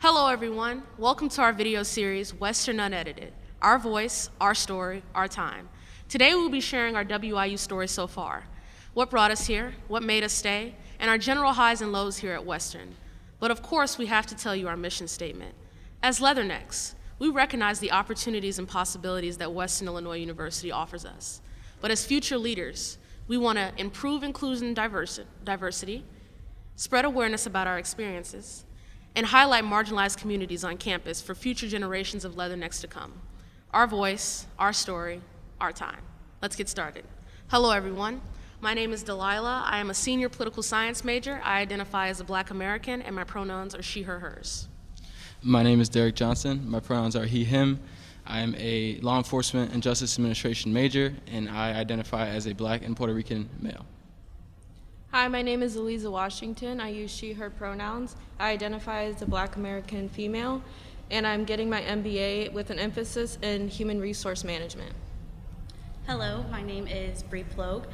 Hello everyone, welcome to our video series, Western Unedited, Our Voice, Our Story, Our Time. Today we'll be sharing our WIU story so far, what brought us here, what made us stay, and our general highs and lows here at Western. But of course we have to tell you our mission statement. As Leathernecks, we recognize the opportunities and possibilities that Western Illinois University offers us. But as future leaders, we want to improve inclusion and diversity, spread awareness about our experiences, and highlight marginalized communities on campus for future generations of Leathernecks to come. Our voice, our story, our time. Let's get started. Hello everyone, my name is Delilah. I am a senior political science major. I identify as a Black American and my pronouns are she, her, hers. My name is Derek Johnson. My pronouns are he, him. I am a law enforcement and justice administration major and I identify as a Black and Puerto Rican male. Hi, my name is Eliza Washington. I use she, her pronouns. I identify as a Black American female, and I'm getting my MBA with an emphasis in human resource management. Hello, my name is Bree Plogue.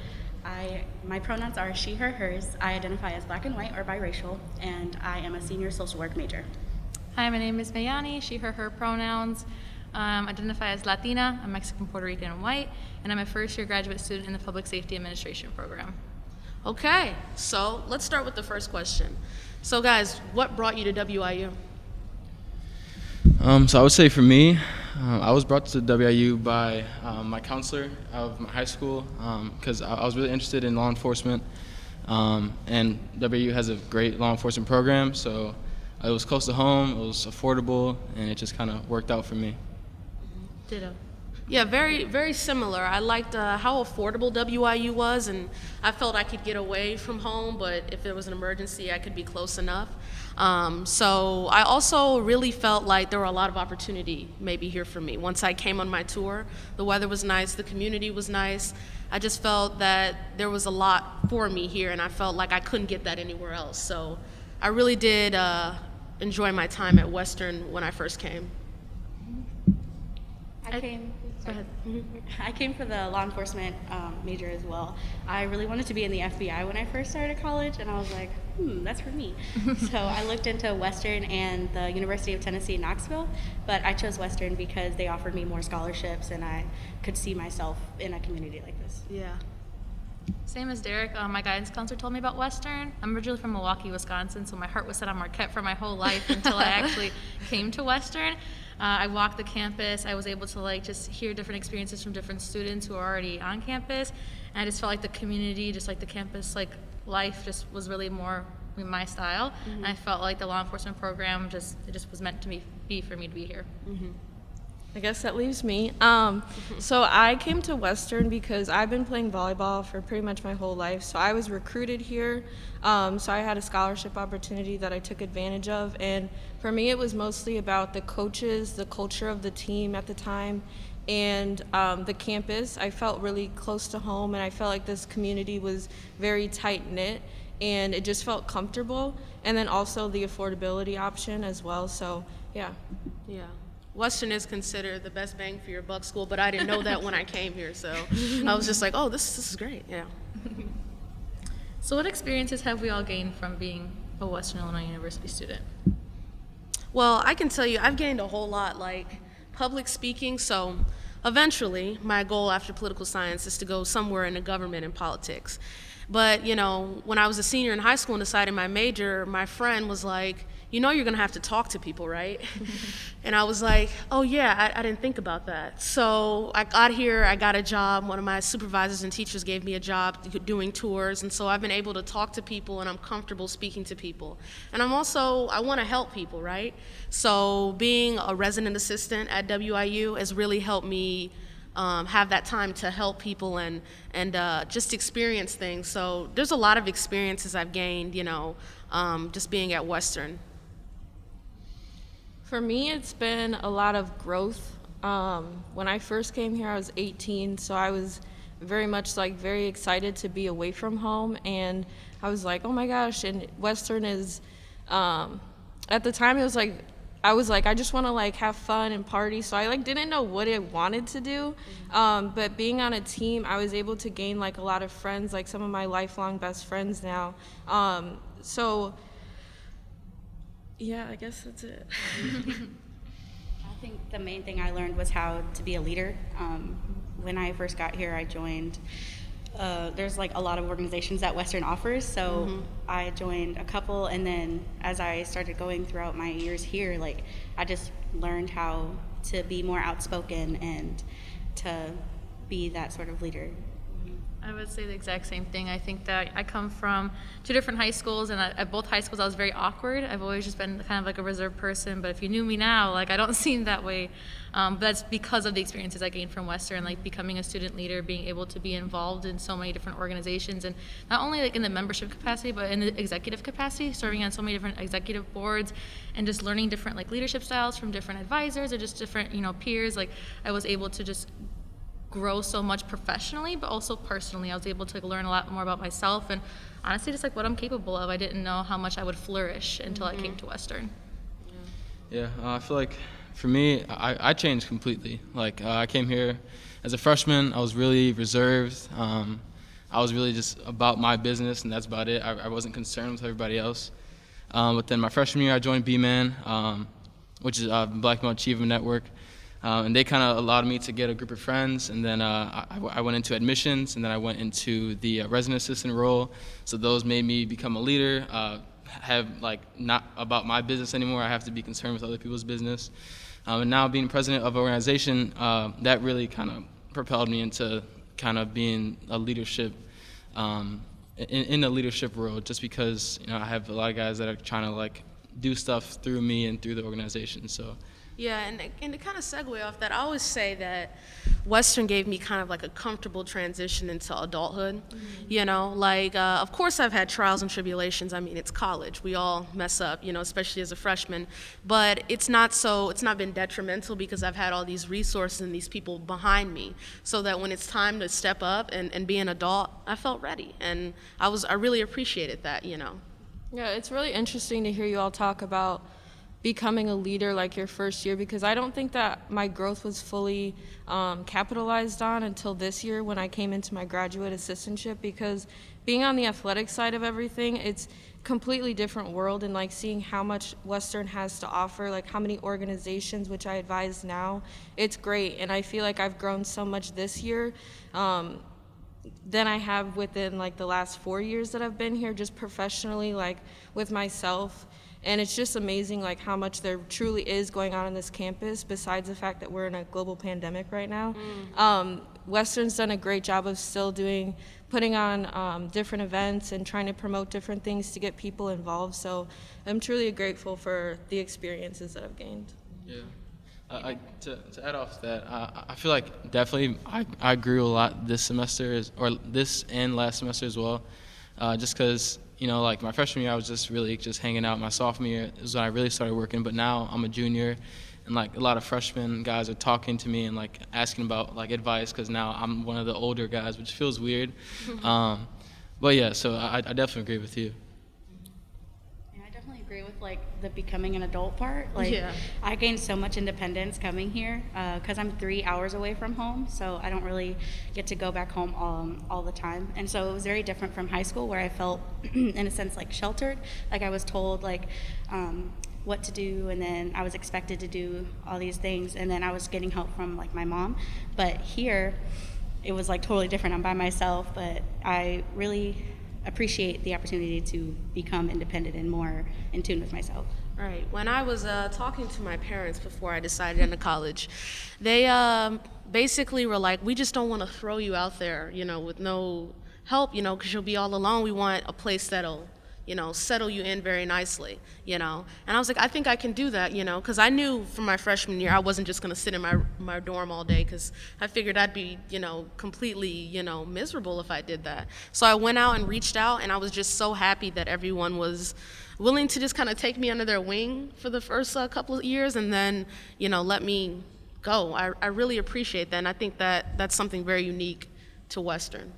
My pronouns are she, her, hers. I identify as Black and white or biracial, and I am a senior social work major. Hi, my name is Mayani, she, her pronouns. Identify as Latina, I'm Mexican, Puerto Rican, and white, and I'm a first-year graduate student in the Public Safety Administration program. Okay, so let's start with the first question. So guys, what brought you to WIU? So I would say for me, I was brought to WIU by my counselor of my high school because I was really interested in law enforcement, and WIU has a great law enforcement program, so it was close to home, it was affordable, and it just kind of worked out for me. Ditto. Yeah, very, very similar. I liked how affordable WIU was, and I felt I could get away from home, but if there was an emergency, I could be close enough. So I also really felt like there were a lot of opportunity maybe here for me. Once I came on my tour, the weather was nice, the community was nice. I just felt that there was a lot for me here, and I felt like I couldn't get that anywhere else. So I really did enjoy my time at Western when I first came. I came for the law enforcement major as well. I really wanted to be in the FBI when I first started college, and I was like, that's for me. So I looked into Western and the University of Tennessee in Knoxville, but I chose Western because they offered me more scholarships and I could see myself in a community like this. Yeah. Same as Derek, my guidance counselor told me about Western. I'm originally from Milwaukee, Wisconsin, so my heart was set on Marquette for my whole life until I actually came to Western. I walked the campus. I was able to just hear different experiences from different students who are already on campus, and I just felt like the community, just like the campus, life just was really more my style. And I felt like the law enforcement program it just was meant to be for me to be here. I guess that leaves me. So I came to Western because I've been playing volleyball for pretty much my whole life. So I was recruited here. So I had a scholarship opportunity that I took advantage of. And for me, it was mostly about the coaches, the culture of the team at the time, and the campus. I felt really close to home, and I felt like this community was very tight-knit, and it just felt comfortable. And then also the affordability option as well. So, yeah. Yeah. Western is considered the best bang for your buck school, but I didn't know that when I came here, so I was just like, oh, this is great, yeah. So what experiences have we all gained from being a Western Illinois University student? Well, I can tell you, I've gained a whole lot, like public speaking, so eventually my goal after political science is to go somewhere in the government and politics. But, when I was a senior in high school and decided my major, my friend was like, you're gonna have to talk to people, right? And I was like, oh yeah, I didn't think about that. So I got here, I got a job. One of my supervisors and teachers gave me a job doing tours, and so I've been able to talk to people and I'm comfortable speaking to people. And I wanna help people, right? So being a resident assistant at WIU has really helped me have that time to help people and just experience things. So there's a lot of experiences I've gained, just being at Western. For me, it's been a lot of growth. When I first came here, I was 18, so I was very much very excited to be away from home, and I was like, oh my gosh, and Western is, at the time it was I just want to have fun and party, so I didn't know what I wanted to do, but being on a team, I was able to gain a lot of friends, some of my lifelong best friends now. So Yeah, I guess that's it. I think the main thing I learned was how to be a leader. When I first got here, I joined. There's like a lot of organizations that Western offers, so I joined a couple, and then as I started going throughout my years here, like I just learned how to be more outspoken and to be that sort of leader. I would say the exact same thing. I think that I come from two different high schools, and at both high schools I was very awkward. I've always just been kind of like a reserved person, but if you knew me now, like I don't seem that way. But that's because of the experiences I gained from Western, like becoming a student leader, being able to be involved in so many different organizations, and not only like in the membership capacity, but in the executive capacity, serving on so many different executive boards, and just learning different like leadership styles from different advisors or just different peers. Like I was able to just grow so much professionally, but also personally. I was able to learn a lot more about myself and honestly just like what I'm capable of. I didn't know how much I would flourish until I came to Western. Yeah, I feel like for me, I changed completely. Like I came here as a freshman, I was really reserved. I was really just about my business, and that's about it. I wasn't concerned with everybody else. But then my freshman year, I joined B-Man, which is Black Belt Achievement Network. And they kind of allowed me to get a group of friends, and then I went into admissions, and then I went into the resident assistant role. So those made me become a leader, have like not about my business anymore. I have to be concerned with other people's business. And now being president of an organization, that really kind of propelled me into kind of being a leadership, in a leadership role, just because I have a lot of guys that are trying to like do stuff through me and through the organization. So. Yeah, and to kind of segue off that, I always say that Western gave me kind of like a comfortable transition into adulthood. Like, of course I've had trials and tribulations. I mean, it's college. We all mess up, especially as a freshman. But it's not been detrimental because I've had all these resources and these people behind me so that when it's time to step up and be an adult, I felt ready. And I really appreciated that. Yeah, it's really interesting to hear you all talk about becoming a leader like your first year, because I don't think that my growth was fully capitalized on until this year when I came into my graduate assistantship, because being on the athletic side of everything, it's completely different world, and like seeing how much Western has to offer, like how many organizations which I advise now, it's great. And I feel like I've grown so much this year than I have within like the last 4 years that I've been here, just professionally, like with myself. And it's just amazing like how much there truly is going on this campus, besides the fact that we're in a global pandemic right now. Western's done a great job of still putting on different events and trying to promote different things to get people involved. So I'm truly grateful for the experiences that I've gained. Yeah. To add off that, I feel like definitely I grew a lot this semester, or this and last semester as well, just because like my freshman year I was just really just hanging out. My sophomore year is when I really started working, but now I'm a junior, and like a lot of freshmen guys are talking to me and like asking about like advice, because now I'm one of the older guys, which feels weird. But yeah, so I definitely agree with you. I definitely agree with like the becoming an adult part. Like Yeah. I gained so much independence coming here because I'm 3 hours away from home, so I don't really get to go back home all the time. And so it was very different from high school, where I felt in a sense like sheltered. Like I was told like what to do, and then I was expected to do all these things, and then I was getting help from like my mom. But here it was like totally different. I'm by myself, but I really appreciate the opportunity to become independent and more in tune with myself. Right. When I was talking to my parents before I decided into college, they basically were like, we just don't want to throw you out there, with no help, because you'll be all alone. We want a place that'll, settle you in very nicely, And I was like, I think I can do that, because I knew from my freshman year I wasn't just going to sit in my dorm all day, because I figured I'd be, completely, miserable if I did that. So I went out and reached out, and I was just so happy that everyone was willing to just kind of take me under their wing for the first couple of years, and then, let me go. I really appreciate that, and I think that that's something very unique to Western.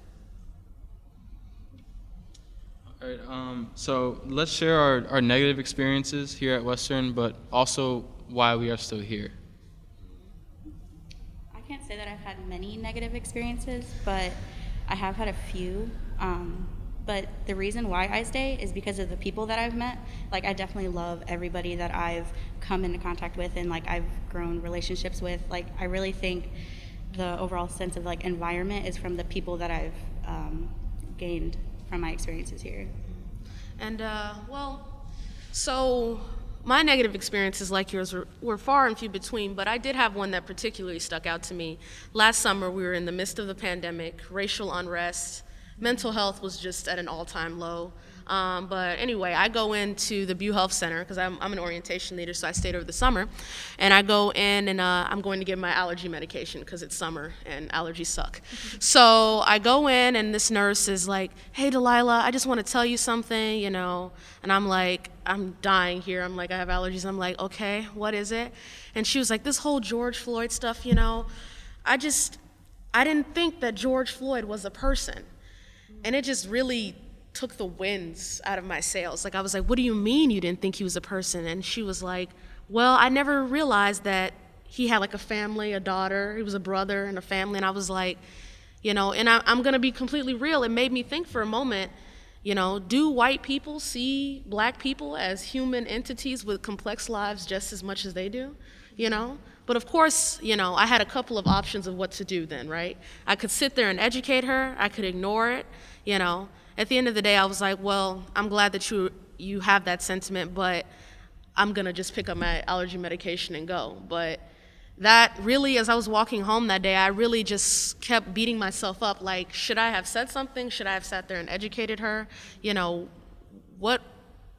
All right, so let's share our negative experiences here at Western, but also why we are still here. I can't say that I've had many negative experiences, but I have had a few. But the reason why I stay is because of the people that I've met. Like, I definitely love everybody that I've come into contact with and, like, I've grown relationships with. Like, I really think the overall sense of, like, environment is from the people that I've gained from my experiences here. And, so my negative experiences like yours were far and few between, but I did have one that particularly stuck out to me. Last summer, we were in the midst of the pandemic, racial unrest. Mental health was just at an all-time low. But anyway, I go into the Bew Health Center because I'm an orientation leader, so I stayed over the summer. And I go in and I'm going to get my allergy medication because it's summer and allergies suck. So I go in and this nurse is like, "Hey, Delilah, I just want to tell you something, you know." And I'm like, I'm dying here. I'm like, I have allergies. I'm like, okay, what is it? And she was like, this whole George Floyd stuff, you know, I didn't think that George Floyd was a person. And it just really took the winds out of my sails. Like, I was like, what do you mean you didn't think he was a person? And she was like, well, I never realized that he had like a family, a daughter, he was a brother and a family. And I was like, you know, and I'm gonna be completely real. It made me think for a moment, you know, do white people see black people as human entities with complex lives just as much as they do, you know? But of course, you know, I had a couple of options of what to do then, right? I could sit there and educate her, I could ignore it, you know. At the end of the day, I was like, well, I'm glad that you have that sentiment, but I'm gonna just pick up my allergy medication and go. But that really, as I was walking home that day, I really just kept beating myself up, like, should I have said something? Should I have sat there and educated her? You know, what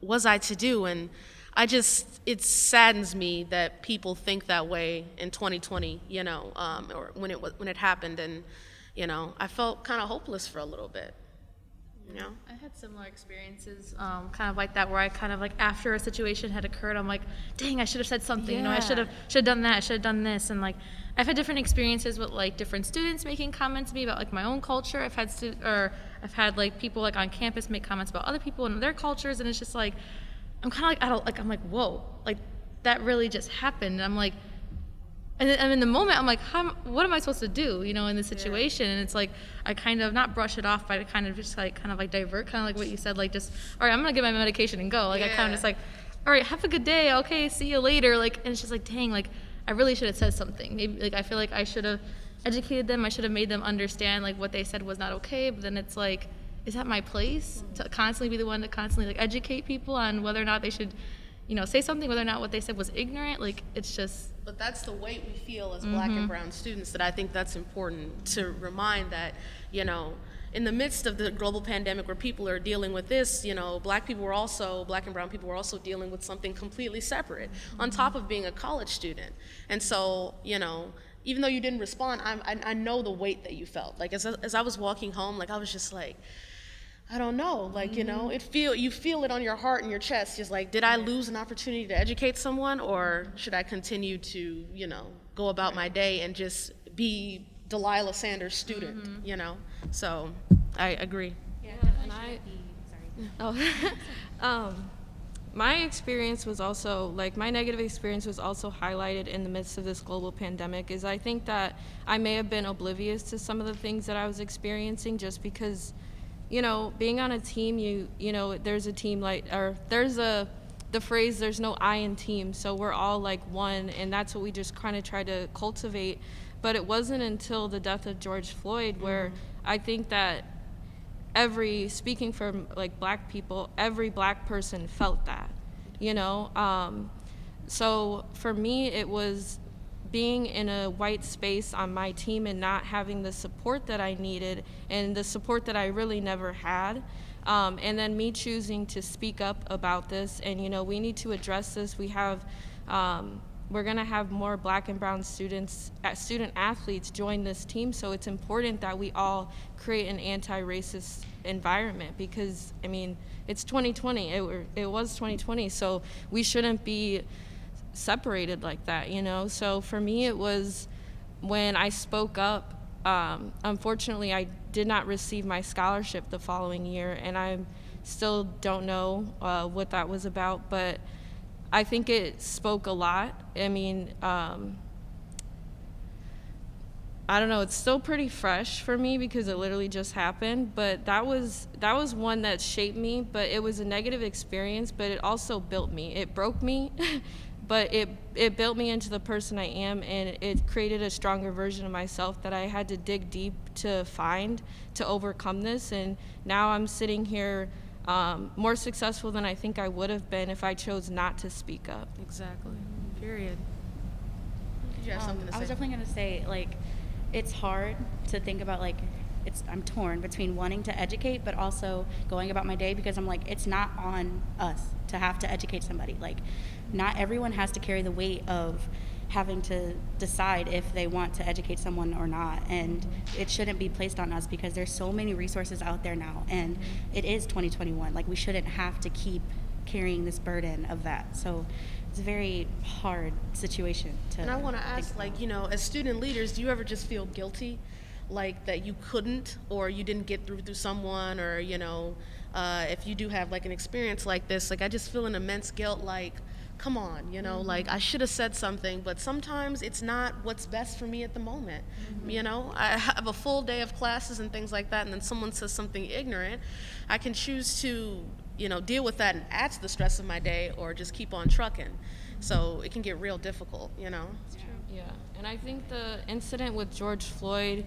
was I to do? And it saddens me that people think that way in 2020, you know, or when it happened, and, you know, I felt kind of hopeless for a little bit, you know? I had similar experiences, kind of like that, where I kind of like after a situation had occurred, I'm like, dang, I should have said something. You know, I should have done that. I should have done this. And like, I've had different experiences with like different students making comments to me about like my own culture. I've had like people like on campus make comments about other people and their cultures, and it's just like, I'm kind of like, I'm like, whoa, like that really just happened. And I'm like, and in the moment, I'm like, what am I supposed to do, you know, in this situation? And it's like, I kind of not brush it off, but I kind of just like, divert, kind of like what you said, like just, all right, I'm gonna get my medication and go. Like, I kind of just like, all right, have a good day. Okay, see you later. Like, and it's just like, dang, like, I really should have said something. Maybe, like, I feel like I should have educated them. I should have made them understand, like, what they said was not okay. But then it's like, is that my place to constantly be the one to constantly, like, educate people on whether or not they should, you know, say something, whether or not what they said was ignorant? Like, it's just. But that's the weight we feel as black and brown students, that I think that's important to remind that, you know, in the midst of the global pandemic where people are dealing with this, you know, black and brown people were also dealing with something completely separate on top of being a college student. And so, you know, even though you didn't respond, I know the weight that you felt. Like, as I was walking home, like, I was just like, I don't know, like, you know, you feel it on your heart and your chest, just like, did I lose an opportunity to educate someone, or should I continue to, you know, go about my day and just be Delilah Sanders' student, you know? So, I agree. Yeah, my experience was also, like, my negative experience was also highlighted in the midst of this global pandemic. Is I think that I may have been oblivious to some of the things that I was experiencing, just because, you know, being on a team, you know, there's a team, like, or there's the phrase, there's no I in team, so we're all like one, and that's what we just kind of try to cultivate. But it wasn't until the death of George Floyd where I think that speaking for like black people, every black person felt that, you know? So for me, it was being in a white space on my team and not having the support that I needed, and the support that I really never had. And then me choosing to speak up about this, and, you know, we need to address this. We're gonna have more black and brown student athletes join this team, so it's important that we all create an anti-racist environment, because, I mean, it's 2020, it was 2020, so we shouldn't be separated like that, you know? So for me, it was when I spoke up. Unfortunately, I did not receive my scholarship the following year, and I still don't know what that was about, but I think it spoke a lot. I mean, I don't know, it's still pretty fresh for me because it literally just happened, but that was one that shaped me, but it was a negative experience, but it also built me. It broke me, but it built me into the person I am, and it created a stronger version of myself that I had to dig deep to find to overcome this. And now I'm sitting here more successful than I think I would have been if I chose not to speak up. Exactly. Period. Did you have something to say? I was definitely going to say, like, it's hard to think about, like, I'm torn between wanting to educate but also going about my day, because I'm like, it's not on us to have to educate somebody. Like, not everyone has to carry the weight of having to decide if they want to educate someone or not, and it shouldn't be placed on us because there's so many resources out there now, and it is 2021. Like, we shouldn't have to keep carrying this burden of that. So it's a very hard situation to And I want to think ask, about. like, as student leaders, do you ever just feel guilty, like that you couldn't, or you didn't get through someone, or if you do have like an experience like this, like I just feel an immense guilt, like, come on, like I should have said something, but sometimes it's not what's best for me at the moment. I have a full day of classes and things like that, and then someone says something ignorant. I can choose to deal with that and add to the stress of my day, or just keep on trucking. So it can get real difficult, Yeah, and I think the incident with George Floyd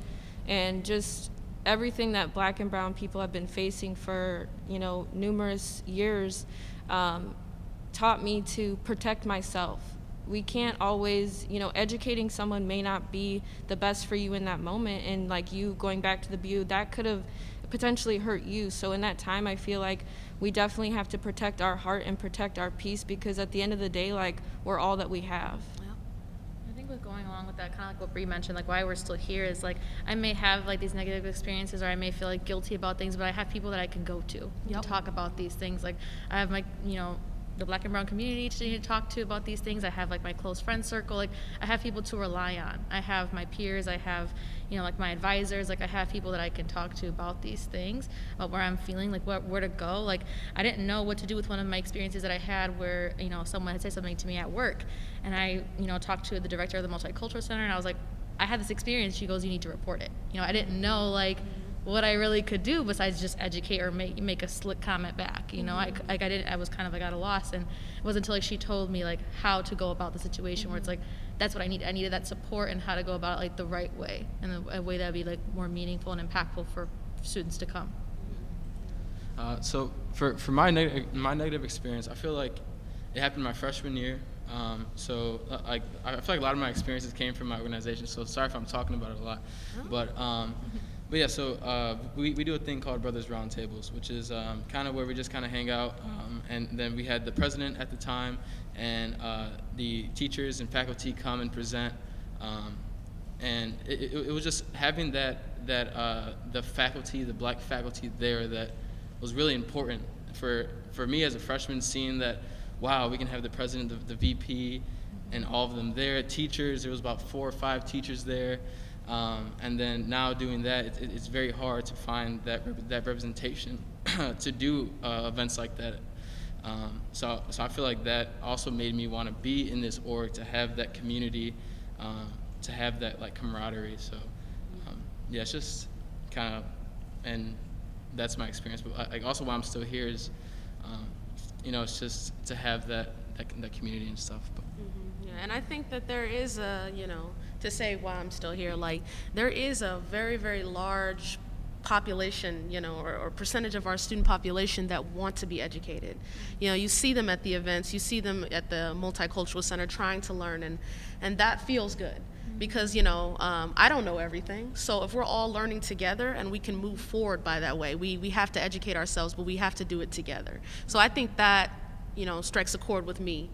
and just everything that Black and brown people have been facing for, numerous years taught me to protect myself. We can't always, educating someone may not be the best for you in that moment, and like you going back to the BU, that could have potentially hurt you. So in that time, I feel like we definitely have to protect our heart and protect our peace, because at the end of the day, like, we're all that we have. I think with going along with that, kind of like what Bree mentioned, like why we're still here is like I may have like these negative experiences, or I may feel like guilty about things, but I have people that I can go to talk about these things. Like I have my, the Black and brown community to talk to about these things. I have like my close friend circle. Like I have people to rely on. I have my peers. I have, like my advisors. Like I have people that I can talk to about these things, about where I'm feeling, like where to go. Like I didn't know what to do with one of my experiences that I had where, someone had said something to me at work, and I, talked to the director of the Multicultural Center, and I was like, I had this experience. She goes, you need to report it. I didn't know like what I really could do besides just educate or make a slick comment back. I was kind of like at a loss, and it wasn't until like she told me like how to go about the situation, where it's like that's what I needed. I needed that support and how to go about it like the right way, and a way that would be like more meaningful and impactful for students to come. So for my negative experience, I feel like it happened my freshman year. I feel like a lot of my experiences came from my organization. So sorry if I'm talking about it a lot, But yeah, so we do a thing called Brothers Roundtables, which is kind of where we just kind of hang out. And then we had the president at the time, and the teachers and faculty come and present. And it was just having the faculty, the Black faculty there, that was really important for me as a freshman, seeing that, wow, we can have the president, the VP, and all of them there. Teachers, there was about 4 or 5 teachers there. And then now doing that, it's very hard to find that representation to do events like that. So I feel like that also made me want to be in this org, to have that community, to have that like camaraderie. So yeah, it's just kind of, and that's my experience. But like also why I'm still here is, it's just to have that community and stuff. But. Yeah, and I think that there is a, to say why I'm still here, like there is a very, very large population, or percentage of our student population that want to be educated. You see them at the events, you see them at the Multicultural Center trying to learn, and that feels good. Because, I don't know everything. So if we're all learning together and we can move forward by that way, we have to educate ourselves, but we have to do it together. So I think that, strikes a chord with me.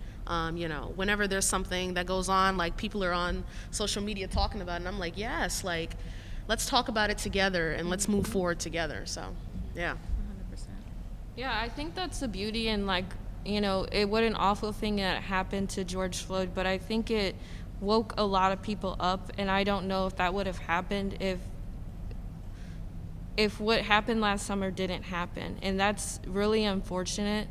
Whenever there's something that goes on, like people are on social media talking about it, and I'm like, yes, like, let's talk about it together and let's move forward together. So, yeah. 100%. Yeah, I think that's the beauty, and like, it what an awful thing that happened to George Floyd, but I think it woke a lot of people up, and I don't know if that would have happened if what happened last summer didn't happen, and that's really unfortunate.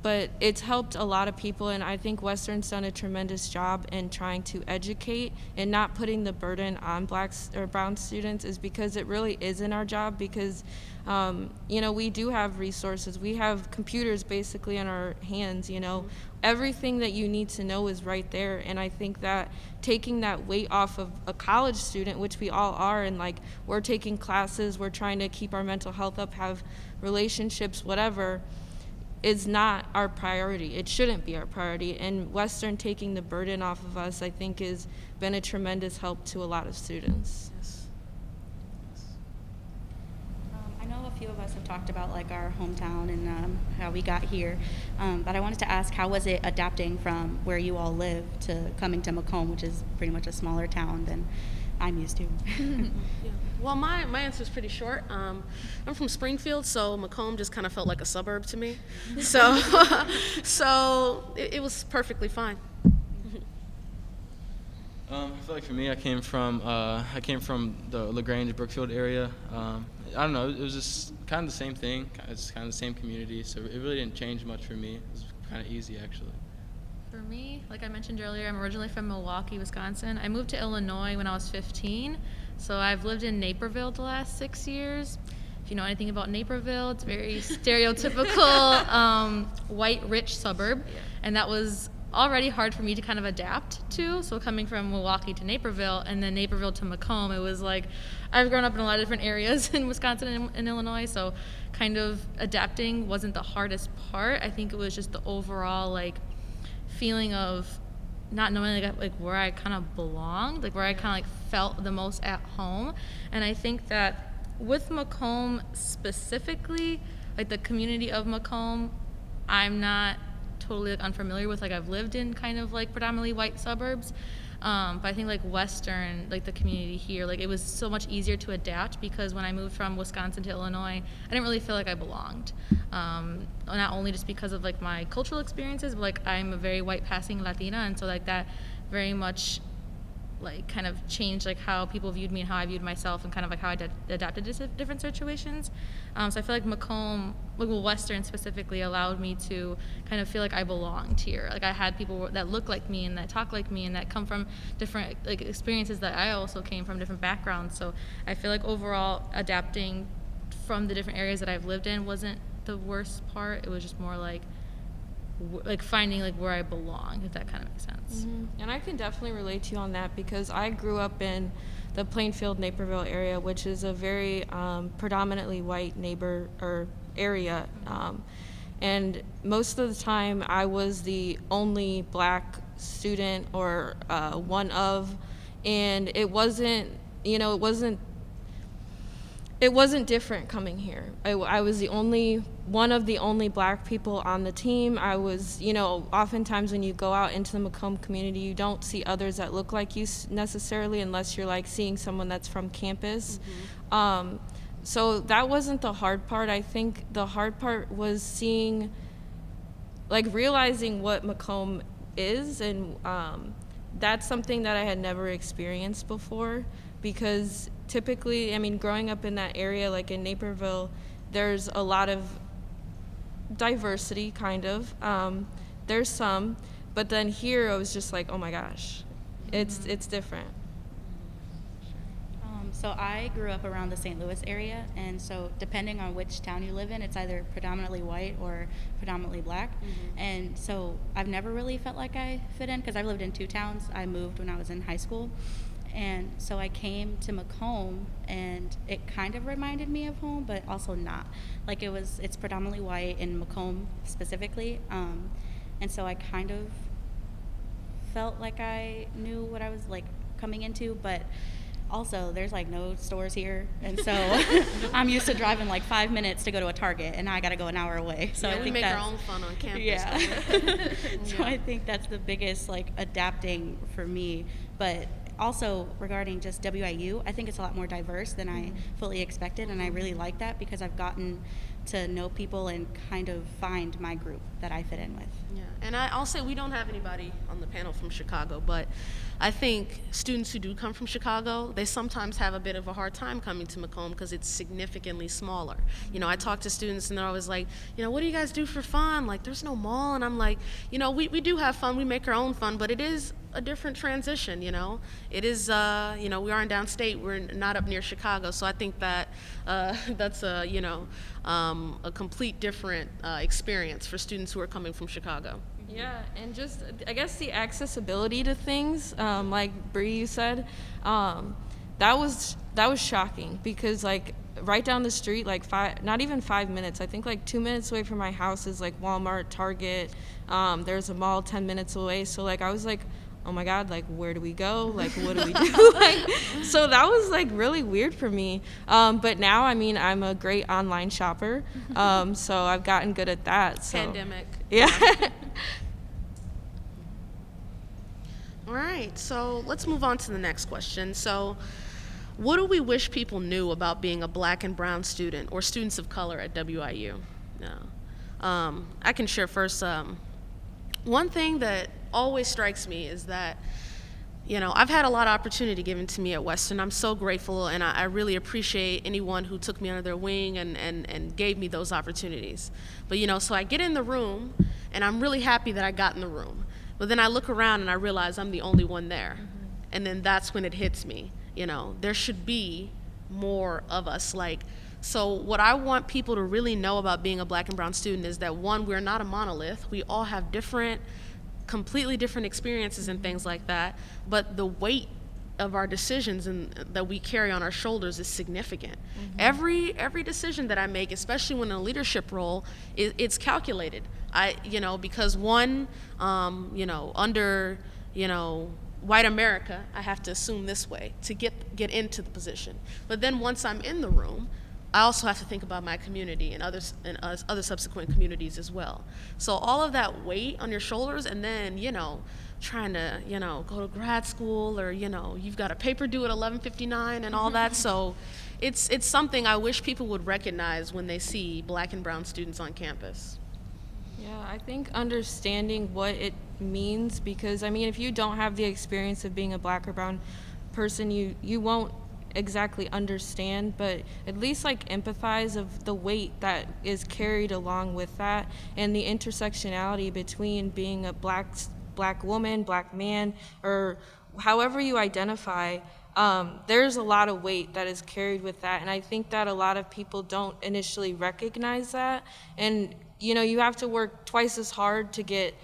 but it's helped a lot of people, and I think Western's done a tremendous job in trying to educate and not putting the burden on blacks or brown students, is because it really isn't our job, because we do have resources. We have computers basically in our hands, Everything that you need to know is right there, and I think that taking that weight off of a college student, which we all are, and like we're taking classes, we're trying to keep our mental health up, have relationships, whatever, is not our priority. It shouldn't be our priority, and Western taking the burden off of us, I think, has been a tremendous help to a lot of students. I know a few of us have talked about like our hometown and how we got here, but I wanted to ask, how was it adapting from where you all live to coming to Macomb, which is pretty much a smaller town than I'm used to? Yeah. Well, my answer is pretty short. I'm from Springfield, so Macomb just kind of felt like a suburb to me. So, it was perfectly fine. I feel like for me, I came from the LaGrange, Brookfield area. I don't know, it was just kind of the same thing. It's kind of the same community, so it really didn't change much for me. It was kind of easy, actually. For me, like I mentioned earlier, I'm originally from Milwaukee, Wisconsin. I moved to Illinois when I was 15, so I've lived in Naperville the last 6 years. If you know anything about Naperville, it's a very stereotypical white, rich suburb, and that was already hard for me to kind of adapt to. So coming from Milwaukee to Naperville, and then Naperville to Macomb, it was like I've grown up in a lot of different areas in Wisconsin and Illinois, so kind of adapting wasn't the hardest part. I think it was just the overall like feeling of not knowing like where I kind of belonged, like where I kind of like felt the most at home. And I think that with Macomb specifically, like the community of Macomb, I'm not totally like unfamiliar with. Like I've lived in kind of like predominantly white suburbs, but I think like Western, like the community here, like it was so much easier to adapt, because when I moved from Wisconsin to Illinois, I didn't really feel like I belonged. Not only just because of like my cultural experiences, but like I'm a very white passing Latina, and so like that very much like kind of changed like how people viewed me and how I viewed myself, and kind of like how I adapted to different situations. So I feel like Macomb, well, Western specifically, allowed me to kind of feel like I belonged here. Like I had people that look like me and that talk like me and that come from different like experiences that I also came from, different backgrounds. So I feel like overall adapting from the different areas that I've lived in wasn't the worst part. It was just more like finding like where I belong, if that kind of makes sense. Mm-hmm. And I can definitely relate to you on that, because I grew up in the Plainfield, Naperville area, which is a very predominantly white area. And most of the time I was the only black student, or one of, and it wasn't different coming here. I was one of the only black people on the team. I was, oftentimes when you go out into the Macomb community, you don't see others that look like you necessarily, unless you're like seeing someone that's from campus. Mm-hmm. So that wasn't the hard part. I think the hard part was realizing what Macomb is, and that's something that I had never experienced before, because typically, growing up in that area, like in Naperville, there's a lot of diversity, kind of. There's some, but then here I was just like, oh my gosh, it's different. So I grew up around the St. Louis area, and so depending on which town you live in, it's either predominantly white or predominantly black. Mm-hmm. And so I've never really felt like I fit in, because I've lived in two towns. I moved when I was in high school. And so I came to Macomb, and it kind of reminded me of home, but also not. Like it's predominantly white in Macomb specifically. And so I kind of felt like I knew what I was like coming into, but also there's like no stores here. And so I'm used to driving like 5 minutes to go to a Target, and now I got to go an hour away. So yeah, I we think make our own fun on campus. Yeah. So I think that's the biggest like adapting for me. But also regarding just WIU, I think it's a lot more diverse than I fully expected, and I really like that because I've gotten to know people and kind of find my group that I fit in with. Yeah, and I'll say we don't have anybody on the panel from Chicago, but I think students who do come from Chicago, they sometimes have a bit of a hard time coming to Macomb because it's significantly smaller. You know, I talk to students and they're always like, you know, what do you guys do for fun? Like, there's no mall. And I'm like, you know, we do have fun. We make our own fun, but it is a different transition, you know. It is, you know, we are in downstate. We're not up near Chicago. So I think that that's a, you know, a complete different experience for students who are coming from Chicago. Yeah, and just, I guess the accessibility to things, like Bree, you said, that was shocking because, like, right down the street, like not even 5 minutes, I think like 2 minutes away from my house is like Walmart, Target, there's a mall 10 minutes away. So, like, I was like, oh my God, like, where do we go? Like, what do we do? Like, so that was like really weird for me. But now, I mean, I'm a great online shopper, so I've gotten good at that. So. Pandemic. Yeah. All right, so let's move on to the next question. So, what do we wish people knew about being a Black and brown student or students of color at WIU? I can share first. One thing that always strikes me is that, you know, I've had a lot of opportunity given to me at Western. I'm so grateful, and I really appreciate anyone who took me under their wing and gave me those opportunities. But, you know, so I get in the room, and I'm really happy that I got in the room. But then I look around, and I realize I'm the only one there. And then that's when it hits me. You know, there should be more of us. Like, so what I want people to really know about being a Black and brown student is that, one, we're not a monolith. We all have completely different experiences and things like that, but the weight of our decisions and that we carry on our shoulders is significant. Every decision that I make, especially when in a leadership role, it's calculated. Because one, under, white America, I have to assume this way to get into the position. But then once I'm in the room, I also have to think about my community and other subsequent communities as well. So all of that weight on your shoulders, and then, trying to, go to grad school, or, you've got a paper due at 11:59 and all that. So it's something I wish people would recognize when they see Black and brown students on campus. Yeah, I think understanding what it means, because, I mean, if you don't have the experience of being a Black or brown person, you won't exactly understand, but at least like empathize of the weight that is carried along with that, and the intersectionality between being a black woman, Black man, or however you identify. There's a lot of weight that is carried with that, and I think that a lot of people don't initially recognize that, and you have to work twice as hard to get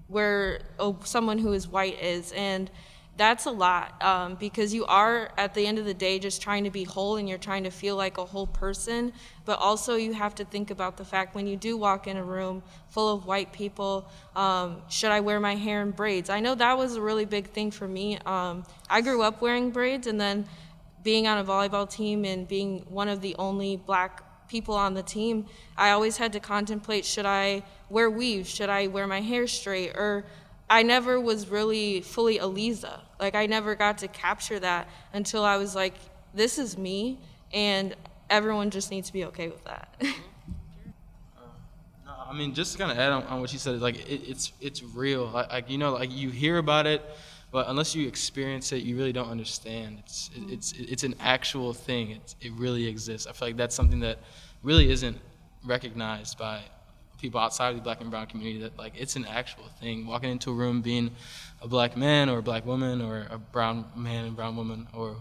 where someone who is white is, and that's a lot, because you are, at the end of the day, just trying to be whole, and you're trying to feel like a whole person. But also you have to think about the fact, when you do walk in a room full of white people, should I wear my hair in braids? I know that was a really big thing for me. I grew up wearing braids, and then being on a volleyball team and being one of the only Black people on the team, I always had to contemplate, should I wear weaves? Should I wear my hair straight? Or I never was really fully Aliza. Like, I never got to capture that until I was like, this is me, and everyone just needs to be okay with that. I mean, just to kind of add on what you said, like, it's real. Like you hear about it, but unless you experience it, you really don't understand. It's an actual thing. It really exists. I feel like that's something that really isn't recognized by people outside of the Black and brown community, that like it's an actual thing. Walking into a room being a Black man or a Black woman, or a brown man and brown woman, or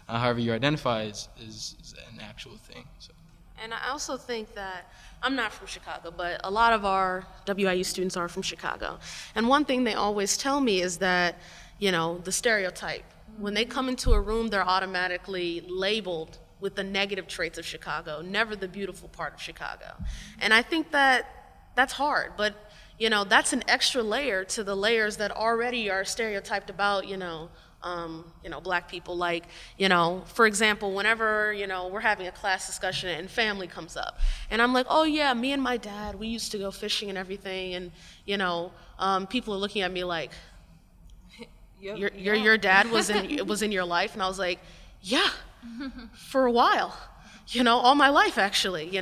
however you identify is an actual thing. So. And I also think that, I'm not from Chicago, but a lot of our WIU students are from Chicago. And one thing they always tell me is that, the stereotype. When they come into a room, they're automatically labeled with the negative traits of Chicago, never the beautiful part of Chicago. And I think that's hard, but that's an extra layer to the layers that already are stereotyped about Black people. Like, for example, whenever we're having a class discussion and family comes up, and I'm like, oh yeah, me and my dad, we used to go fishing and everything, and people are looking at me like, your dad was in your life?" And I was like, "Yeah, for a while, all my life actually,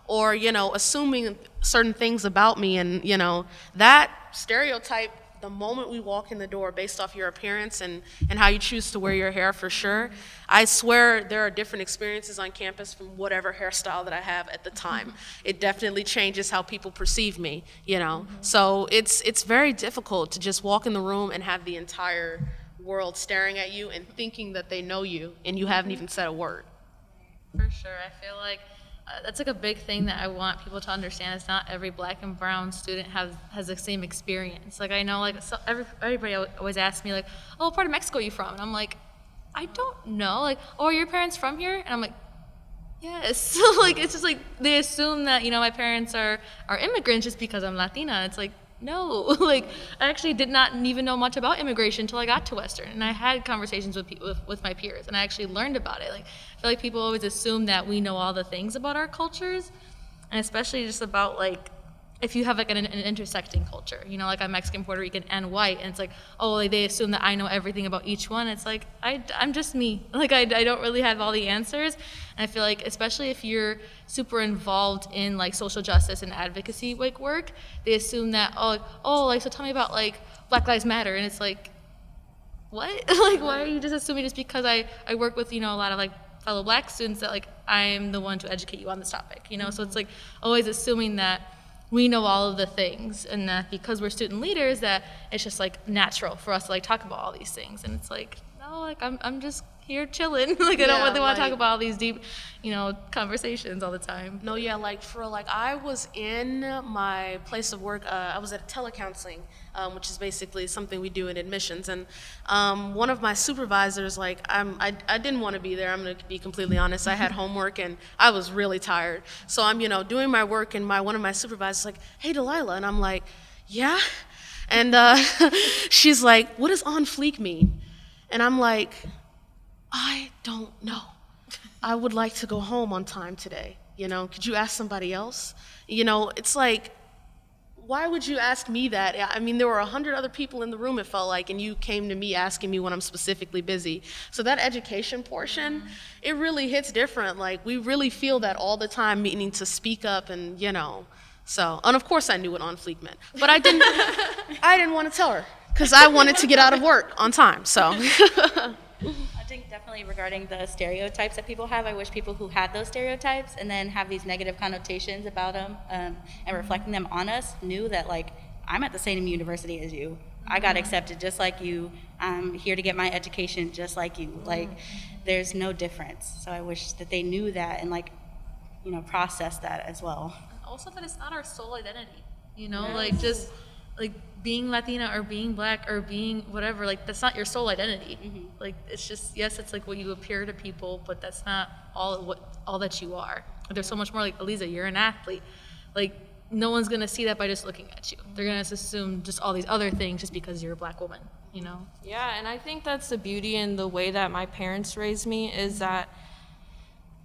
or assuming certain things about me, and that stereotype. The moment we walk in the door, based off your appearance and how you choose to wear your hair, for sure, I swear there are different experiences on campus from whatever hairstyle that I have at the time. It definitely changes how people perceive me, So it's very difficult to just walk in the room and have the entire world staring at you and thinking that they know you, and you haven't even said a word. For sure. I feel like that's like a big thing that I want people to understand. It's not every black and brown student has the same experience. Like I know, like everybody always asks me, like, "Oh, what part of Mexico are you from?" And I'm like, "I don't know." Like, "Oh, are your parents from here?" And I'm like, "Yes." So like it's just like they assume that my parents are immigrants just because I'm Latina. And it's like, no, like I actually did not even know much about immigration until I got to Western, and I had conversations with my peers, and I actually learned about it. Like I feel like people always assume that we know all the things about our cultures, and especially just about like if you have like an intersecting culture, like I'm Mexican, Puerto Rican, and white, and it's like, oh, like they assume that I know everything about each one. It's like I'm just me. Like I don't really have all the answers, and I feel like especially if you're super involved in like social justice and advocacy like work, they assume that like so tell me about like Black Lives Matter, and it's like, what? Like why are you just assuming just because I work with a lot of like fellow black students that like I'm the one to educate you on this topic, So it's like always assuming that we know all of the things, and that because we're student leaders that it's just like natural for us to like talk about all these things, and it's like, no, like I'm just here chilling. Like I don't really want to talk about all these deep conversations all the time. No, yeah, like I was in my place of work, I was at telecounseling, which is basically something we do in admissions, and one of my supervisors, like I didn't want to be there, I'm going to be completely honest. I had homework and I was really tired, so I'm doing my work, and one of my supervisors like, "Hey Delilah," and I'm like, "Yeah," and she's like, "What does on fleek mean?" And I'm like, "I don't know. I would like to go home on time today. Could you ask somebody else?" It's like, why would you ask me that? I mean, there were 100 other people in the room, it felt like, and you came to me asking me when I'm specifically busy. So that education portion, it really hits different. Like, we really feel that all the time, meaning to speak up and, So, and of course I knew what on fleek meant, but I didn't want to tell her because I wanted to get out of work on time, so. I think definitely regarding the stereotypes that people have, I wish people who had those stereotypes and then have these negative connotations about them and reflecting them on us knew that, like, I'm at the same university as you. I got accepted just like you. I'm here to get my education just like you. Like, there's no difference. So I wish that they knew that and, like, process that as well. Also that it's not our sole identity, like just like being Latina or being black or being whatever, like that's not your sole identity. Like it's just, yes, it's like what you appear to people, but that's not all that you are. There's so much more. Like, Eliza, you're an athlete. Like no one's gonna see that by just looking at you. They're gonna assume just all these other things just because you're a black woman, Yeah, and I think that's the beauty in the way that my parents raised me is that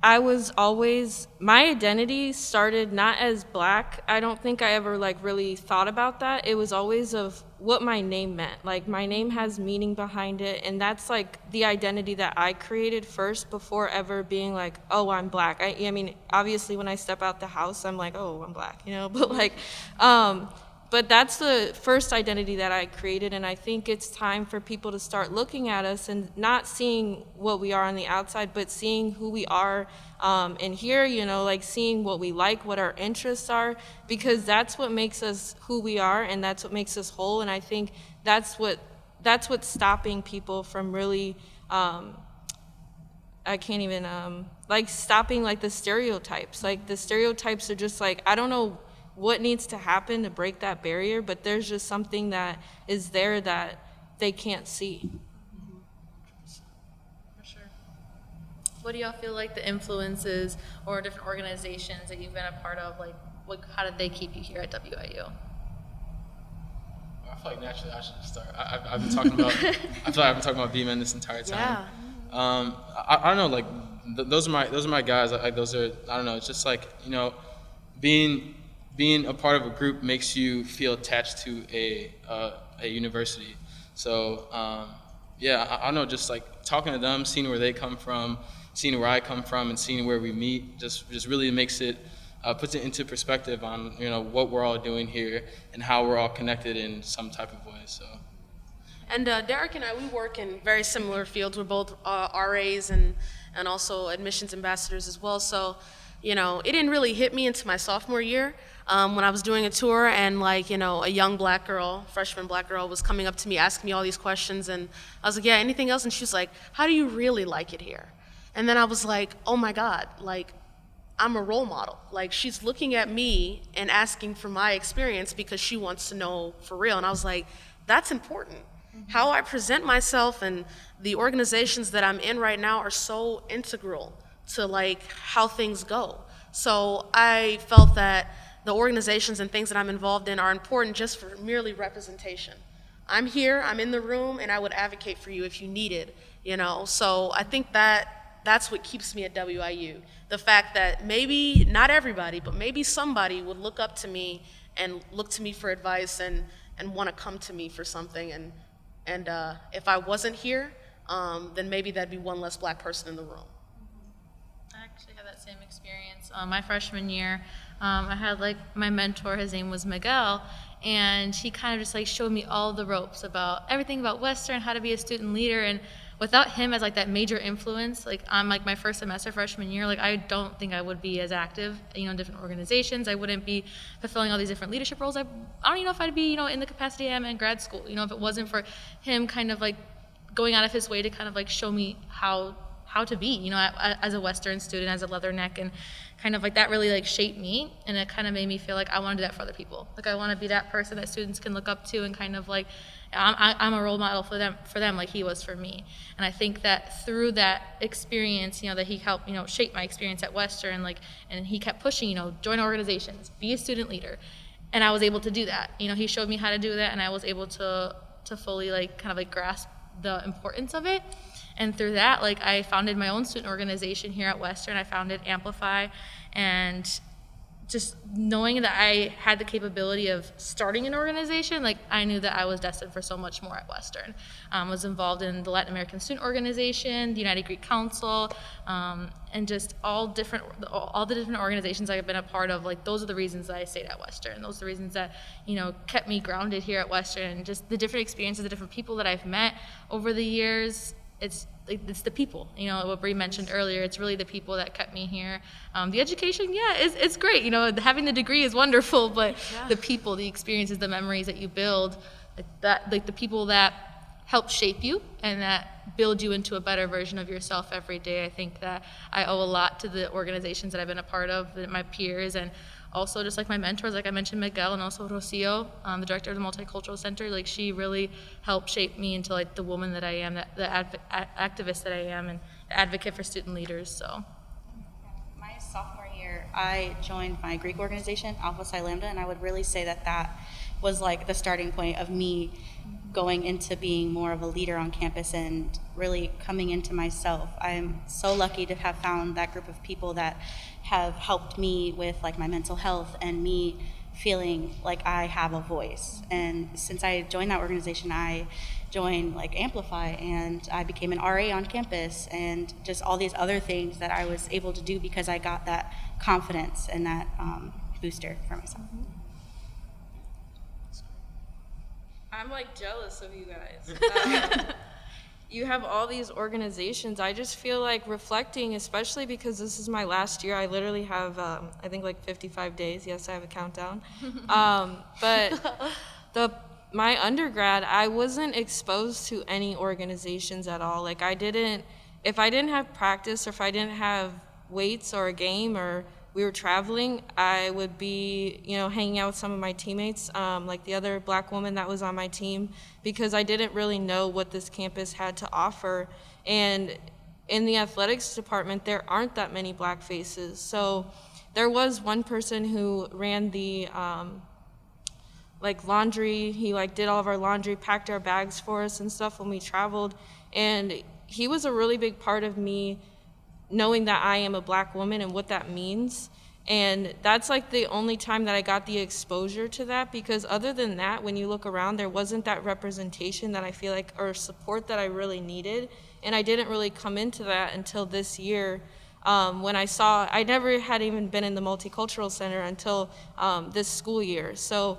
I was always, my identity started not as black. I don't think I ever really thought about that. It was always of what my name meant. Like my name has meaning behind it, and that's like the identity that I created first before ever being like, oh, I'm black. I mean, obviously when I step out the house, I'm like, oh, I'm black, but that's the first identity that I created, and I think it's time for people to start looking at us and not seeing what we are on the outside, but seeing who we are in here, seeing what we like, what our interests are, because that's what makes us who we are, and that's what makes us whole, and I think that's what's stopping people from really, I can't even, stopping the stereotypes. Like the stereotypes are just I don't know what needs to happen to break that barrier, but there's just something that is there that they can't see. For sure. What do y'all feel like the influences or different organizations that you've been a part of, how did they keep you here at WIU? I feel like naturally I should start. I've been talking about. I feel like I've been talking about B-Men this entire time. Yeah. I don't know. Those are my guys. Those are. I don't know. It's just being a part of a group makes you feel attached to a university. So yeah, I know, just like talking to them, seeing where they come from, seeing where I come from, and seeing where we meet, just really makes it, puts it into perspective on what we're all doing here and how we're all connected in some type of way. So. And Derek and I, we work in very similar fields. We're both RAs and also admissions ambassadors as well. So, it didn't really hit me into my sophomore year when I was doing a tour, and a young black girl, freshman black girl, was coming up to me asking me all these questions, and I was like, yeah, anything else? And she was like, how do you really like it here? And then I was like, oh my God, I'm a role model. She's looking at me and asking for my experience because she wants to know for real. And I was like, that's important. How I present myself and the organizations that I'm in right now are so integral to how things go. So I felt that the organizations and things that I'm involved in are important just for merely representation. I'm here, I'm in the room, and I would advocate for you if you needed, So I think that's what keeps me at WIU. The fact that maybe not everybody, but maybe somebody would look up to me and look to me for advice and want to come to me for something. And if I wasn't here, then maybe that'd be one less black person in the room. I actually had that same experience. My freshman year, I had my mentor, his name was Miguel, and he kind of just showed me all the ropes about everything about Western, how to be a student leader. And without him as that major influence, on my first semester freshman year, I don't think I would be as active, in different organizations. I wouldn't be fulfilling all these different leadership roles. I don't even know if I'd be, in the capacity I am in grad school. If it wasn't for him kind of going out of his way to kind of show me how to be, as a Western student, as a Leatherneck, and kind of that really shaped me, and it kind of made me feel like I want to do that for other people. I want to be that person that students can look up to, and kind of I'm a role model for them like he was for me. And I think that through that experience, that he helped, shape my experience at Western, and he kept pushing, join organizations, be a student leader, and I was able to do that. He showed me how to do that, and I was able to fully kind of grasp the importance of it. And through that, I founded my own student organization here at Western. I founded Amplify, and just knowing that I had the capability of starting an organization, I knew that I was destined for so much more at Western. Was involved in the Latin American Student Organization, the United Greek Council, and just all the different organizations I've been a part of. Those are the reasons that I stayed at Western. Those are the reasons that kept me grounded here at Western. And just the different experiences, the different people that I've met over the years. It's the people, what Bree mentioned earlier. It's really the people that kept me here. The education, it's great. Having the degree is wonderful, but the people, the experiences, the memories that you build, the people that help shape you and that build you into a better version of yourself every day. I think that I owe a lot to the organizations that I've been a part of, my peers, and also just my mentors, I mentioned Miguel, and also Rocio, the director of the Multicultural Center. She really helped shape me into the woman that I am, the activist that I am, and advocate for student leaders. So, my sophomore year, I joined my Greek organization, Alpha Psi Lambda, and I would really say that was the starting point of me going into being more of a leader on campus and really coming into myself. I'm so lucky to have found that group of people that have helped me with my mental health and me feeling like I have a voice. And since I joined that organization, I joined Amplify, and I became an RA on campus, and just all these other things that I was able to do because I got that confidence and that booster for myself. I'm jealous of you guys. You have all these organizations. I just feel reflecting, especially because this is my last year. I literally have, I think 55 days. Yes, I have a countdown. But my undergrad, I wasn't exposed to any organizations at all. If I didn't have practice, or if I didn't have weights or a game, or we were traveling, I would be, hanging out with some of my teammates, the other black woman that was on my team, because I didn't really know what this campus had to offer. And in the athletics department, there aren't that many black faces. So there was one person who ran the laundry. He did all of our laundry, packed our bags for us and stuff when we traveled. And he was a really big part of me knowing that I am a black woman and what that means. And that's like the only time that I got the exposure to that, because other than that, when you look around, there wasn't that representation that I feel like, or support that I really needed. And I didn't really come into that until this year, when I never had even been in the Multicultural Center until this school year. So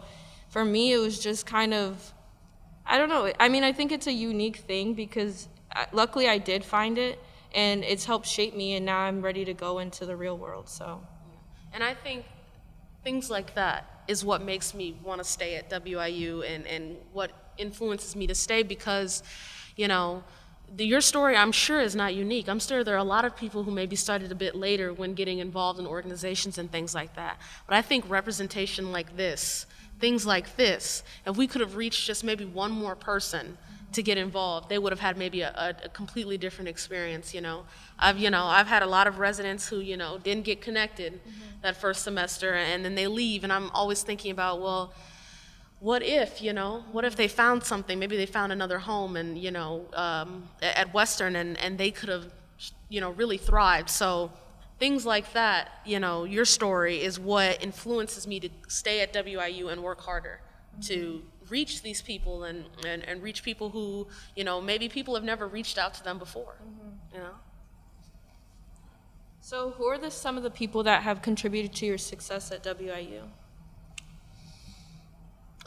for me, it was just kind of, I don't know. I mean, I think it's a unique thing because luckily I did find it, and it's helped shape me, and now I'm ready to go into the real world, so. And I think things like that is what makes me want to stay at WIU and what influences me to stay because, you know, your story, I'm sure, is not unique. I'm sure there are a lot of people who maybe started a bit later when getting involved in organizations and things like that. But I think representation like this, things like this, if we could have reached just maybe one more person to get involved, they would have had maybe a completely different experience, you know. I've had a lot of residents who, you know, didn't get connected that first semester, and then they leave, and I'm always thinking about, well, what if they found something, maybe they found another home, and, you know, at Western, and they could have, you know, really thrived. So things like that, you know, your story is what influences me to stay at WIU and work harder to reach these people and reach people who, you know, maybe people have never reached out to them before, you know? So who are some of the people that have contributed to your success at WIU?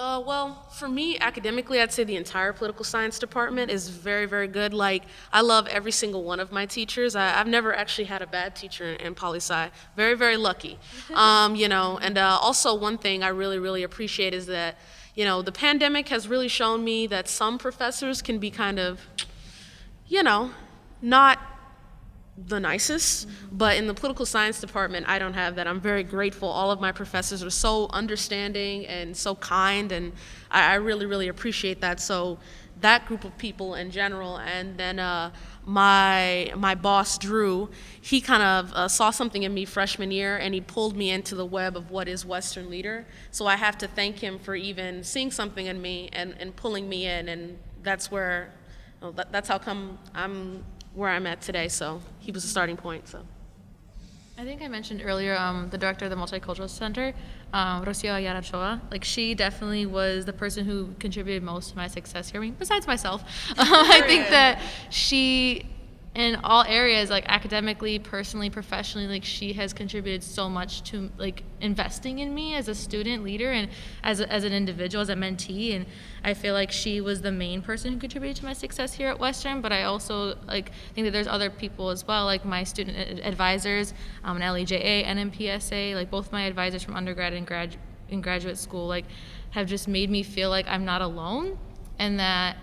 Well, for me, academically, I'd say the entire political science department is very, very good. Like, I love every single one of my teachers. I've never actually had a bad teacher in poli-sci. Very, very lucky. You know, and also one thing I really, really appreciate is that, you know, the pandemic has really shown me that some professors can be kind of, you know, not the nicest, but in the political science department, I don't have that. I'm very grateful. All of my professors are so understanding and so kind, and I really, really appreciate that. So that group of people in general, and then my boss, Drew, he kind of saw something in me freshman year, and he pulled me into the web of what is Western Leader. So I have to thank him for even seeing something in me and pulling me in, and that's where, that's how come I'm where I'm at today, so he was a starting point. So I think I mentioned earlier the director of the Multicultural Center, Rocio Ayala Choa. Like, she definitely was the person who contributed most to my success here. I mean, besides myself. I think that she, in all areas, like academically, personally, professionally, like she has contributed so much to like investing in me as a student leader and as an individual, as a mentee. And I feel like she was the main person who contributed to my success here at Western. But I also like think that there's other people as well, like my student advisors, an LEJA, NMPSA, like both my advisors from undergrad and graduate school, like have just made me feel like I'm not alone, and that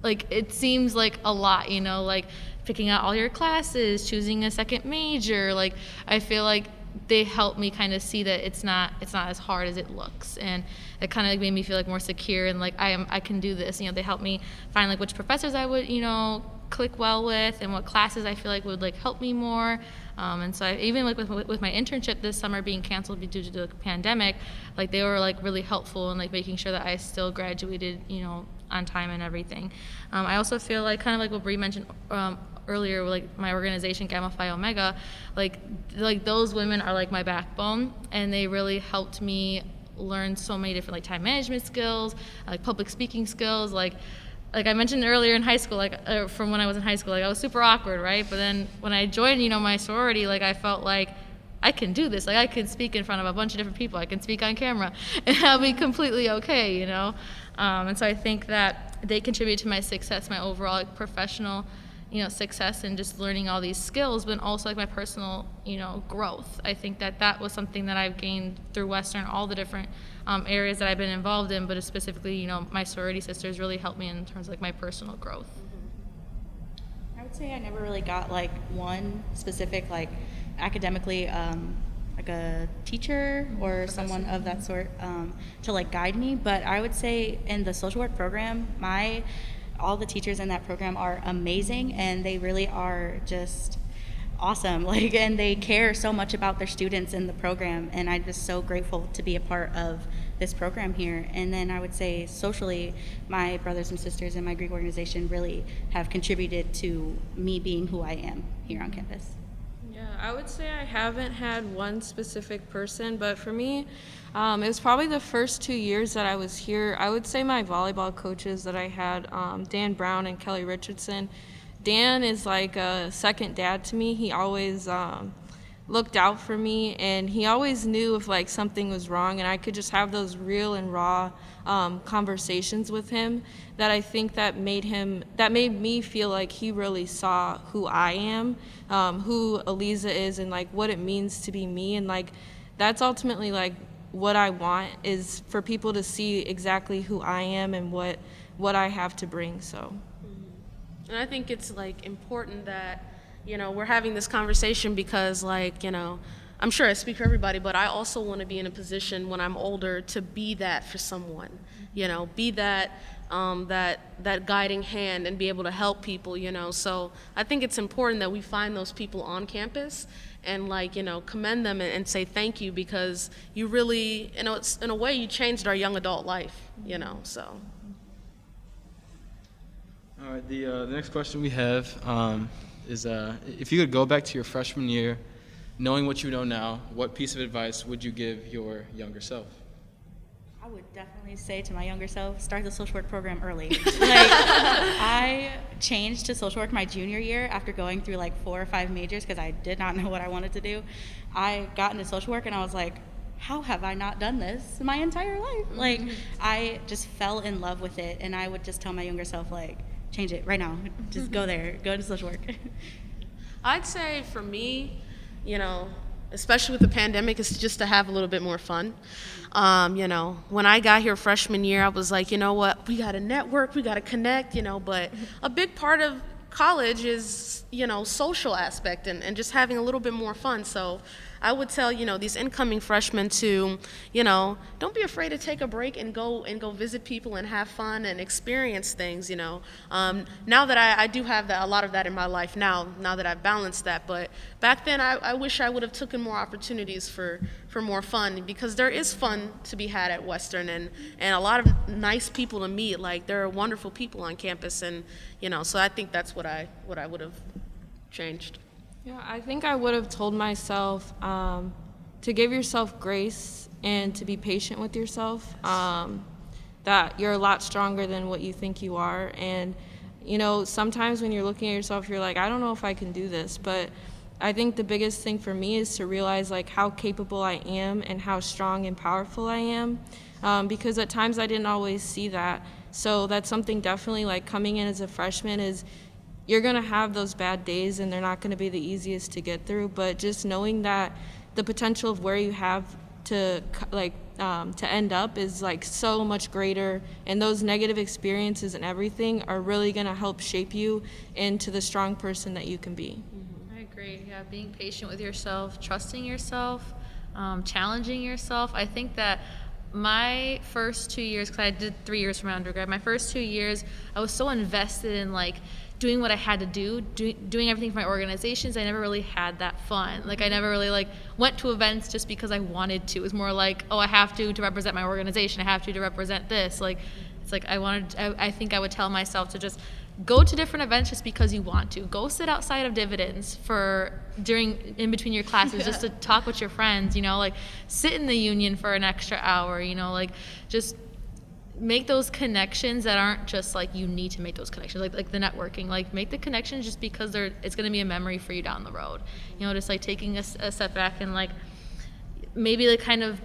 like it seems like a lot, you know, like picking out all your classes, choosing a second major. Like I feel like they help me kind of see that it's not as hard as it looks, and it kind of like made me feel like more secure and like I can do this. You know, they helped me find like which professors I would, you know, click well with and what classes I feel like would like help me more. And so even like with my internship this summer being canceled due to the pandemic, like they were like really helpful in like making sure that I still graduated, you know, on time and everything. I also feel like kind of like what Bree mentioned earlier, like my organization Gamma Phi Omega, like those women are like my backbone, and they really helped me learn so many different like time management skills, like public speaking skills, like I mentioned earlier in high school, like from when I was in high school, like I was super awkward, right? But then when I joined, you know, my sorority, like I felt like I can do this. Like I can speak in front of a bunch of different people. I can speak on camera, and I'll be completely okay, you know. And so I think that they contribute to my success, my overall like, professional, you know, success, and just learning all these skills, but also like my personal, you know, growth. I think that was something that I've gained through Western, all the different areas that I've been involved in, but specifically, you know, my sorority sisters really helped me in terms of like my personal growth. I would say I never really got like one specific like academically like a teacher or someone of that sort to like guide me, but I would say in the social work program, all the teachers in that program are amazing, and they really are just awesome, like, and they care so much about their students in the program, and I'm just so grateful to be a part of this program here. And then I would say socially, my brothers and sisters in my Greek organization really have contributed to me being who I am here on campus. Yeah, I would say I haven't had one specific person, but for me, it was probably the first 2 years that I was here. I would say my volleyball coaches that I had, Dan Brown and Kelly Richardson. Dan is like a second dad to me. He always looked out for me, and he always knew if like something was wrong, and I could just have those real and raw conversations with him that I think that made me feel like he really saw who I am, who Eliza is, and like what it means to be me. And like that's ultimately like what I want, is for people to see exactly who I am and what I have to bring. So And I think it's like important that, we're having this conversation because like, I'm sure I speak for everybody, but I also want to be in a position when I'm older to be that for someone, be that that guiding hand and be able to help people, So I think it's important that we find those people on campus and like, commend them and say thank you, because you really, it's in a way you changed our young adult life, so. All right, the next question we have is if you could go back to your freshman year, knowing what you know now, what piece of advice would you give your younger self? I would definitely say to my younger self, start the social work program early. I changed to social work my junior year after going through like 4 or 5 majors because I did not know what I wanted to do. I got into social work and I was like, how have I not done this my entire life? I just fell in love with it, and I would just tell my younger self, change it right now. Just go there. Go into social work. I'd say for me, especially with the pandemic, is just to have a little bit more fun. When I got here freshman year, I was like, what, we got to network, we got to connect, but a big part of college is, social aspect and just having a little bit more fun. So I would tell, these incoming freshmen to, don't be afraid to take a break and go visit people and have fun and experience things, Now that I do have a lot of that in my life now that I've balanced that. But back then, I wish I would have taken more opportunities for more fun, because there is fun to be had at Western and a lot of nice people to meet. Like, there are wonderful people on campus, and, so I think that's what I would have changed. yeah, I think I would have told myself to give yourself grace and to be patient with yourself, that you're a lot stronger than what you think you are. And, sometimes when you're looking at yourself, you're like, I don't know if I can do this. But I think the biggest thing for me is to realize like how capable I am and how strong and powerful I am, because at times I didn't always see that. So that's something definitely like coming in as a freshman is, you're going to have those bad days and they're not going to be the easiest to get through, but just knowing that the potential of where you have to to end up is like so much greater, and those negative experiences and everything are really going to help shape you into the strong person that you can be. I agree. Yeah, being patient with yourself, trusting yourself, challenging yourself. I think that my first 2 years, because I did 3 years from my undergrad, my first 2 years, I was so invested in like doing what I had to do, doing everything for my organizations. I never really had that fun. Like, I never really like went to events just because I wanted to. It was more like, oh, I have to represent my organization. I have to represent this. Like, it's like I think I would tell myself to just go to different events just because you want to. Go sit outside of Dividends in between your classes just to talk with your friends, like sit in the union for an extra hour, like just make those connections that aren't just like you need to make those connections, like the networking, like make the connections just because it's going to be a memory for you down the road, just like taking a step back and like maybe like kind of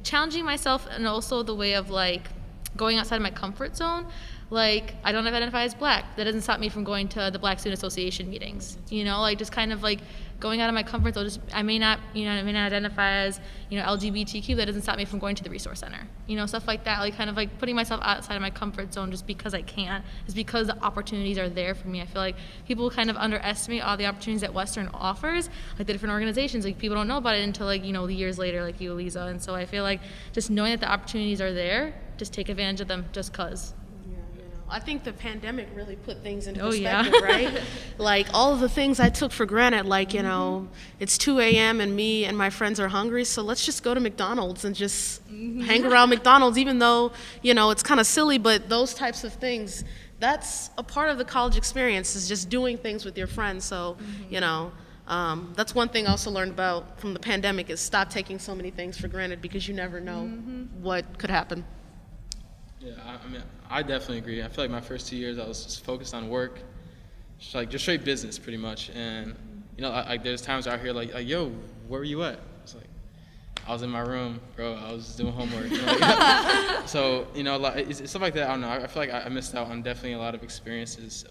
challenging myself, and also the way of like going outside of my comfort zone. Like, I don't identify as Black. That doesn't stop me from going to the Black Student Association meetings. Like just kind of like going out of my comfort zone. I may not identify as, LGBTQ. That doesn't stop me from going to the resource center. Stuff like that. Like kind of like putting myself outside of my comfort zone just because I can. Is because the opportunities are there for me. I feel like people kind of underestimate all the opportunities that Western offers, like the different organizations. Like people don't know about it until like, the years later, like you, Eliza. And so I feel like just knowing that the opportunities are there, just take advantage of them just cause. I think the pandemic really put things into Oh, perspective, yeah. right? Like all of the things I took for granted, like, it's 2 a.m. and me and my friends are hungry, so let's just go to McDonald's and just hang around McDonald's, even though, it's kind of silly, but those types of things, that's a part of the college experience, is just doing things with your friends. So, That's one thing I also learned about from the pandemic is stop taking so many things for granted because you never know what could happen. Yeah, I mean, I definitely agree. I feel like my first 2 years, I was just focused on work, just straight business, pretty much. And there's times out here like, yo, where were you at? It's like, I was in my room, bro. I was doing homework. So it's stuff like that. I don't know. I feel like I missed out on definitely a lot of experiences.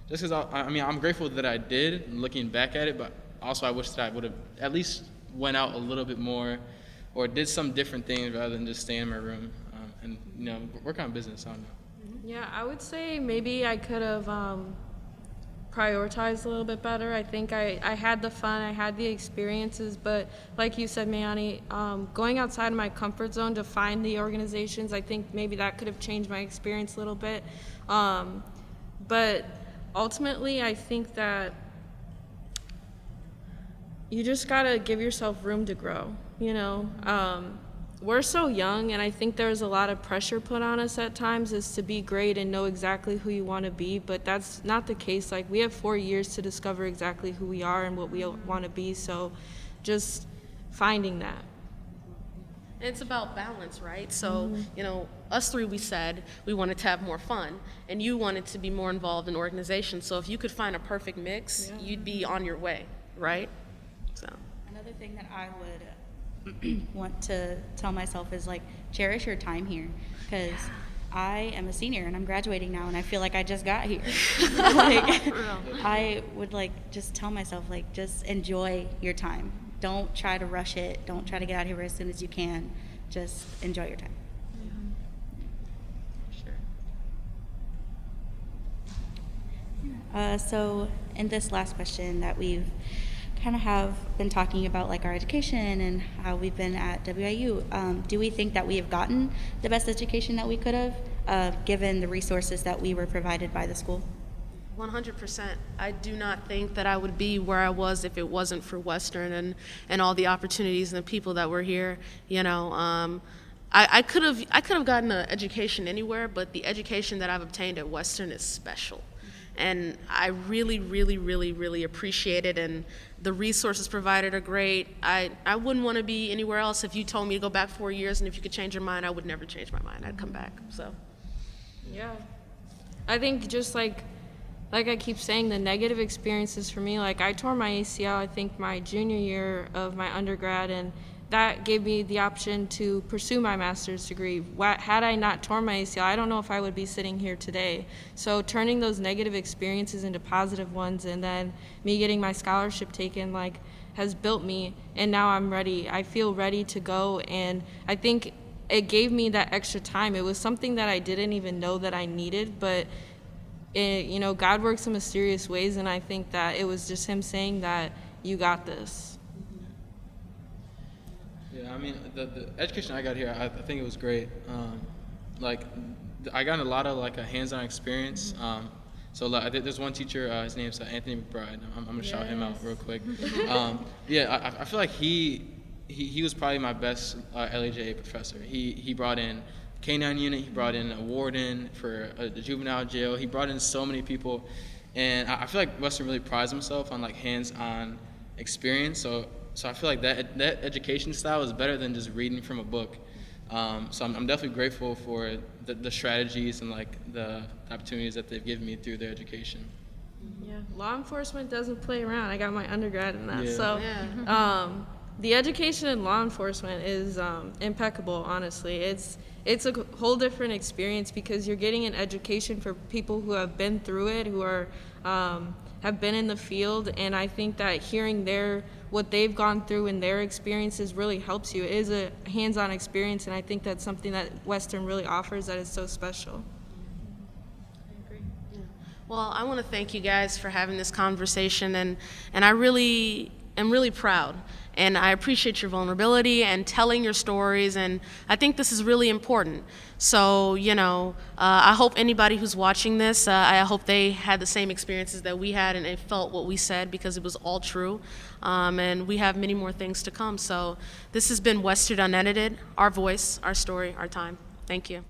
Just because I'm grateful that I did, looking back at it, but also I wish that I would have at least went out a little bit more, or did some different things rather than just staying in my room and work on business. I don't know. Yeah, I would say maybe I could have prioritized a little bit better. I think I had the fun, I had the experiences, but like you said, Mayani, going outside of my comfort zone to find the organizations, I think maybe that could have changed my experience a little bit. But ultimately, I think that you just gotta give yourself room to grow, We're so young, and I think there's a lot of pressure put on us at times is to be great and know exactly who you want to be, but that's not the case. Like, we have 4 years to discover exactly who we are and what we want to be, so just finding that. It's about balance, right? So, us three, we said we wanted to have more fun, and you wanted to be more involved in organizations. So if you could find a perfect mix, you'd be on your way, right? So Another thing that I would want to tell myself is like cherish your time here, because I am a senior and I'm graduating now and I feel like I just got here. I would just tell myself just enjoy your time. Don't try to rush it. Don't try to get out here as soon as you can. Just enjoy your time. Sure. So in this last question that we've kind of have been talking about our education and how we've been at WIU, do we think that we have gotten the best education that we could have given the resources that we were provided by the school? 100%. I do not think that I would be where I was if it wasn't for Western and all the opportunities and the people that were here. I could have gotten an education anywhere, but the education that I've obtained at Western is special. And I really, really, really, really appreciate it, and the resources provided are great. I wouldn't want to be anywhere else. If you told me to go back 4 years and if you could change your mind, I would never change my mind. I'd come back. So Yeah. I think just like I keep saying, the negative experiences for me, I tore my ACL, I think my junior year of my undergrad, and that gave me the option to pursue my master's degree. Had I not torn my ACL, I don't know if I would be sitting here today. So turning those negative experiences into positive ones, and then me getting my scholarship taken, has built me, and now I'm ready. I feel ready to go, and I think it gave me that extra time. It was something that I didn't even know that I needed, but God works in mysterious ways, and I think that it was just him saying that you got this. Yeah, I mean, the education I got here, I think it was great. I got a lot of a hands-on experience. There's one teacher, his name's Anthony McBride. I'm gonna shout him out real quick. I feel like he was probably my best LAJA professor. He brought in K-9 unit, he brought in a warden for the juvenile jail. He brought in so many people, and I feel like Western really prides himself on hands-on experience. So I feel like that education style is better than just reading from a book. So I'm definitely grateful for the strategies and the opportunities that they've given me through their education. Yeah, law enforcement doesn't play around. I got my undergrad in that. Yeah. So Yeah. the education in law enforcement is impeccable, honestly. It's a whole different experience because you're getting an education for people who have been through it, who are have been in the field, and I think that hearing what they've gone through and their experiences really helps you. It is a hands-on experience, and I think that's something that Western really offers that is so special. Well, I want to thank you guys for having this conversation, and I really am really proud, and I appreciate your vulnerability and telling your stories, and I think this is really important. So, I hope anybody who's watching this, I hope they had the same experiences that we had and they felt what we said because it was all true, and we have many more things to come. So this has been Western Unedited, our voice, our story, our time. Thank you.